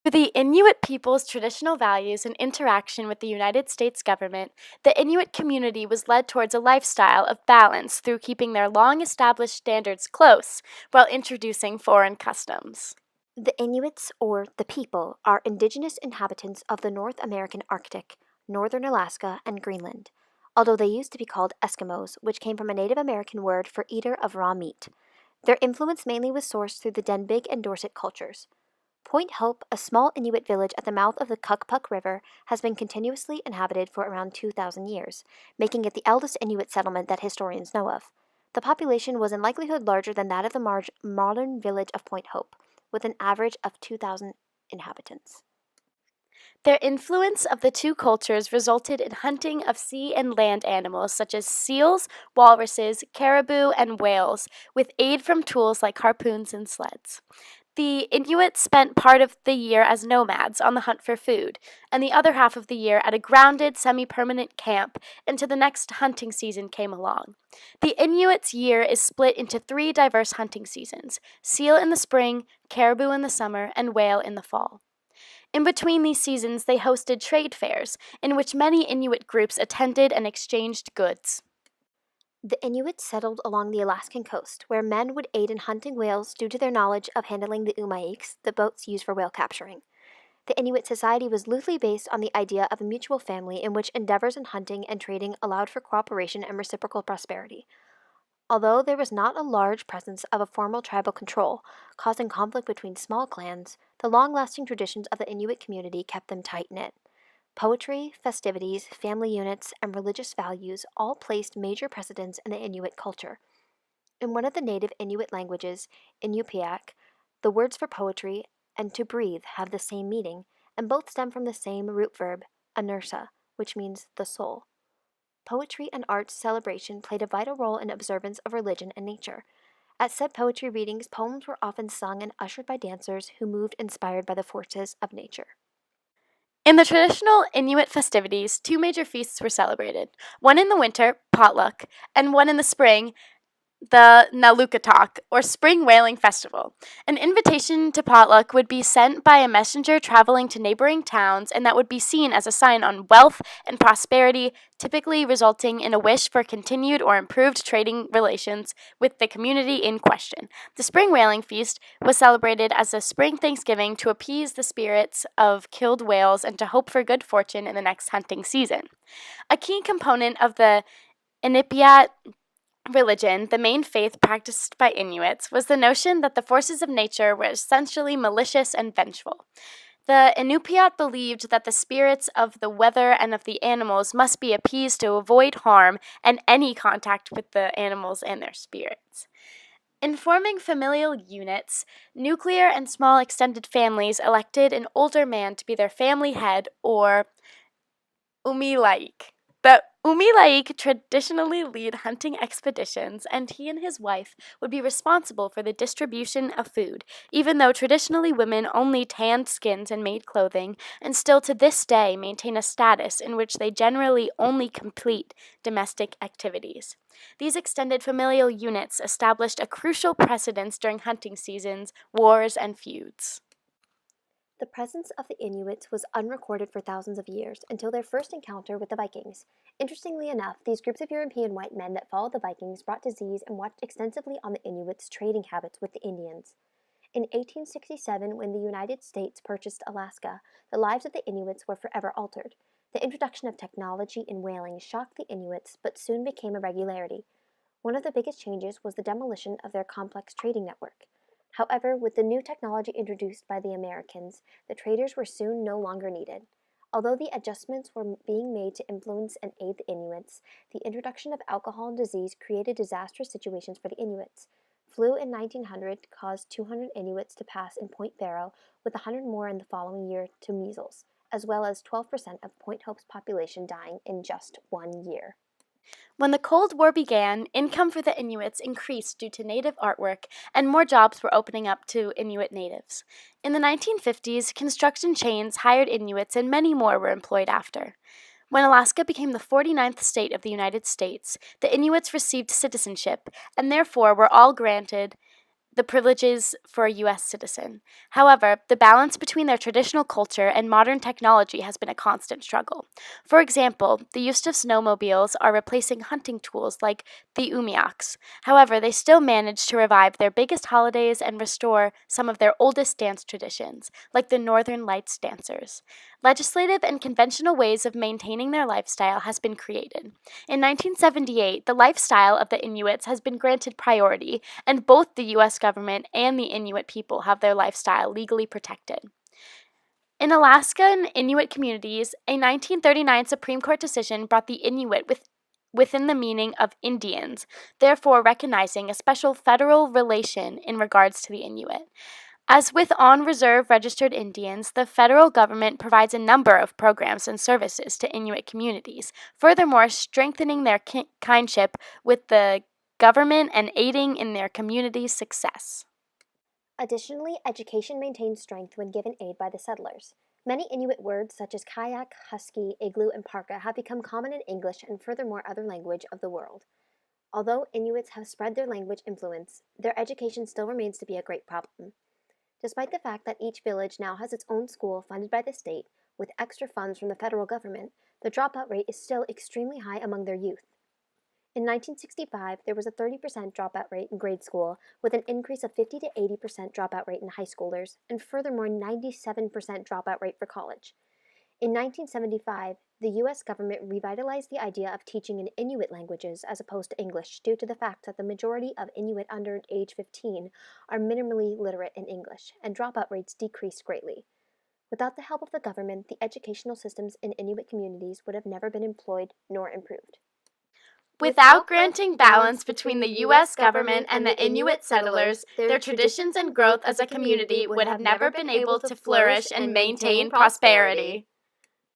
For the Inuit people's traditional values and interaction with the United States government, the Inuit community was led towards a lifestyle of balance through keeping their long established standards close while introducing foreign customs. The Inuits, or the people, are indigenous inhabitants of the North American Arctic, northern Alaska, and Greenland, although they used to be called Eskimos, which came from a Native American word for eater of raw meat. Their influence mainly was sourced through the Denbigh and Dorset cultures. Point Hope, a small Inuit village at the mouth of the Kukpuk River, has been continuously inhabited for around 2,000 years, making it the eldest Inuit settlement that historians know of. The population was in likelihood larger than that of the modern village of Point Hope, with an average of 2,000 inhabitants. Their influence of the two cultures resulted in hunting of sea and land animals such as seals, walruses, caribou, and whales, with aid from tools like harpoons and sleds. The Inuit spent part of the year as nomads on the hunt for food, and the other half of the year at a grounded, semi-permanent camp until the next hunting season came along. The Inuits' year is split into 3 diverse hunting seasons: seal in the spring, caribou in the summer, and whale in the fall. In between these seasons, they hosted trade fairs, in which many Inuit groups attended and exchanged goods. The Inuits settled along the Alaskan coast, where men would aid in hunting whales due to their knowledge of handling the umaaks, the boats used for whale capturing. The Inuit society was loosely based on the idea of a mutual family in which endeavors in hunting and trading allowed for cooperation and reciprocal prosperity. Although there was not a large presence of a formal tribal control, causing conflict between small clans, the long-lasting traditions of the Inuit community kept them tight-knit. Poetry, festivities, family units, and religious values all placed major precedents in the Inuit culture. In one of the native Inuit languages, Inupiaq, the words for poetry and to breathe have the same meaning, and both stem from the same root verb, anursa, which means the soul. Poetry and arts celebration played a vital role in observance of religion and nature. At said poetry readings, poems were often sung and ushered by dancers who moved inspired by the forces of nature. In the traditional Inuit festivities, 2 major feasts were celebrated: one in the winter, potluck, and one in the spring, the Nalukataq, or Spring Whaling Festival. An invitation to potluck would be sent by a messenger traveling to neighboring towns, and that would be seen as a sign on wealth and prosperity, typically resulting in a wish for continued or improved trading relations with the community in question. The Spring Whaling Feast was celebrated as a spring Thanksgiving to appease the spirits of killed whales and to hope for good fortune in the next hunting season. A key component of the Inupiat religion, the main faith practiced by Inuits, was the notion that the forces of nature were essentially malicious and vengeful. The Inupiat believed that the spirits of the weather and of the animals must be appeased to avoid harm and any contact with the animals and their spirits. In forming familial units, nuclear and small extended families elected an older man to be their family head, or umilaik. The umilaik traditionally lead hunting expeditions, and he and his wife would be responsible for the distribution of food, even though traditionally women only tanned skins and made clothing, and still to this day maintain a status in which they generally only complete domestic activities. These extended familial units established a crucial precedence during hunting seasons, wars, and feuds. The presence of the Inuits was unrecorded for thousands of years until their first encounter with the Vikings. Interestingly enough, these groups of European white men that followed the Vikings brought disease and watched extensively on the Inuits' trading habits with the Indians. In 1867, when the United States purchased Alaska, the lives of the Inuits were forever altered. The introduction of technology in whaling shocked the Inuits, but soon became a regularity. One of the biggest changes was the demolition of their complex trading network. However, with the new technology introduced by the Americans, the traders were soon no longer needed. Although the adjustments were being made to influence and aid the Inuits, the introduction of alcohol and disease created disastrous situations for the Inuits. Flu in 1900 caused 200 Inuits to pass in Point Barrow, with 100 more in the following year to measles, as well as 12% of Point Hope's population dying in just 1 year. When the Cold War began, income for the Inuits increased due to native artwork, and more jobs were opening up to Inuit natives. In the 1950s, construction chains hired Inuits, and many more were employed after. When Alaska became the 49th state of the United States, the Inuits received citizenship, and therefore were all granted the privileges for a U.S. citizen. However, the balance between their traditional culture and modern technology has been a constant struggle. For example, the use of snowmobiles are replacing hunting tools like the umiaks. However, they still manage to revive their biggest holidays and restore some of their oldest dance traditions, like the Northern Lights dancers. Legislative and conventional ways of maintaining their lifestyle has been created. In 1978, the lifestyle of the Inuits has been granted priority, and both the U.S. government and the Inuit people have their lifestyle legally protected. In Alaska and Inuit communities, a 1939 Supreme Court decision brought the Inuit within the meaning of Indians, therefore recognizing a special federal relation in regards to the Inuit. As with on reserve registered Indians, the federal government provides a number of programs and services to Inuit communities, furthermore, strengthening their kinship with the government and aiding in their community's success. Additionally, education maintained strength when given aid by the settlers. Many Inuit words such as kayak, husky, igloo, and parka have become common in English and furthermore other language of the world. Although Inuits have spread their language influence, their education still remains to be a great problem. Despite the fact that each village now has its own school funded by the state, with extra funds from the federal government, the dropout rate is still extremely high among their youth. In 1965, there was a 30% dropout rate in grade school, with an increase of 50 to 80% dropout rate in high schoolers, and furthermore 97% dropout rate for college. In 1975, the U.S. government revitalized the idea of teaching in Inuit languages as opposed to English due to the fact that the majority of Inuit under age 15 are minimally literate in English, and dropout rates decreased greatly. Without the help of the government, the educational systems in Inuit communities would have never been employed nor improved. Without granting balance between the U.S. government and the Inuit settlers, their traditions and growth as a community would have never been able to flourish and maintain prosperity.